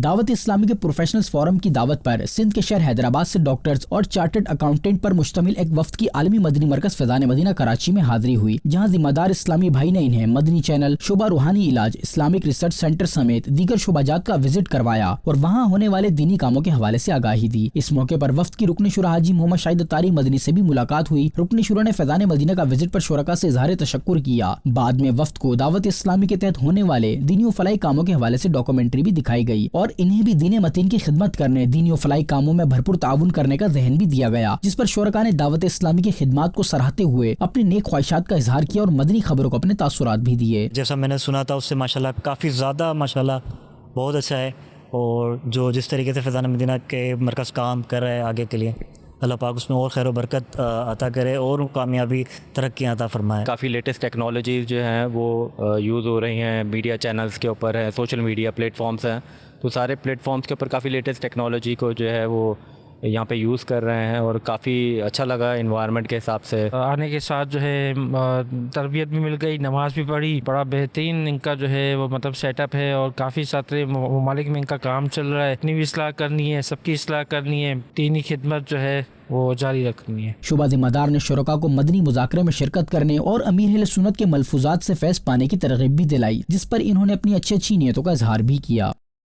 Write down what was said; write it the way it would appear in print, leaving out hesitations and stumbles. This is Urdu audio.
دعوت اسلامی کے پروفیشنلز فورم کی دعوت پر سندھ کے شہر حیدرآباد سے ڈاکٹرز اور چارٹرڈ اکاؤنٹنٹ پر مشتمل ایک وفد کی عالمی مدنی مرکز فیضان مدینہ کراچی میں حاضری ہوئی، جہاں ذمہ دار اسلامی بھائی نے انہیں مدنی چینل، شعبہ روحانی علاج، اسلامک ریسرچ سینٹر سمیت دیگر شعبہ جات کا وزٹ کروایا اور وہاں ہونے والے دینی کاموں کے حوالے سے آگاہی دی۔ اس موقع پر وفد کی رکن شورا حاجی محمد شاہد طاری مدنی سے بھی ملاقات ہوئی۔ رکن شورا نے فیضان مدینہ کا وزٹ پر شرکاء سے اظہار تشکر کیا۔ بعد میں وفد کو دعوت اسلامی کے تحت ہونے والے دینی و فلاحی کاموں کے حوالے سے ڈاکومنٹری بھی دکھائی گئی اور انہیں بھی دین متین کی خدمت کرنے، دینی و فلاحی کاموں میں بھرپور تعاون کرنے کا ذہن بھی دیا گیا، جس پر شرکاء نے دعوت اسلامی کی خدمات کو سراہتے ہوئے اپنی نیک خواہشات کا اظہار کیا اور مدنی خبروں کو اپنے تاثرات بھی دیے۔ جیسا میں نے سنا تھا اس سے ماشاءاللہ کافی زیادہ ماشاءاللہ بہت اچھا ہے، اور جس طریقے سے فیضان مدینہ کے مرکز کام کر رہا ہے آگے کے لیے، اللہ پاک اس میں اور خیر و برکت عطا کرے اور کامیابی ترقیاں عطا فرمائے۔ کافی لیٹسٹ ٹیکنالوجیز جو ہیں وہ یوز ہو رہی ہیں، میڈیا چینلز کے اوپر ہے، سوشل میڈیا پلیٹ فارمز ہیں، تو سارے پلیٹ فارمز کے اوپر کافی لیٹسٹ ٹیکنالوجی کو جو ہے وہ یہاں پہ یوز کر رہے ہیں، اور کافی اچھا لگا انوائرمنٹ کے حساب سے۔ آنے کے ساتھ جو ہے تربیت بھی مل گئی، نماز بھی پڑھی، بڑا بہترین ان کا جو ہے وہ مطلب سیٹ اپ ہے، اور کافی سارے ممالک میں ان کا کام چل رہا ہے۔ اپنی بھی اصلاح کرنی ہے، سب کی اصلاح کرنی ہے، دینی خدمت جو ہے وہ جاری رکھنی ہے۔ شعبہ ذمہ دار نے شرکاء کو مدنی مذاکرے میں شرکت کرنے اور امیر اہل سنت کے ملفوظات سے فیض پانے کی ترغیب بھی دلائی، جس پر انہوں نے اپنی اچھی نیتوں کا اظہار بھی کیا۔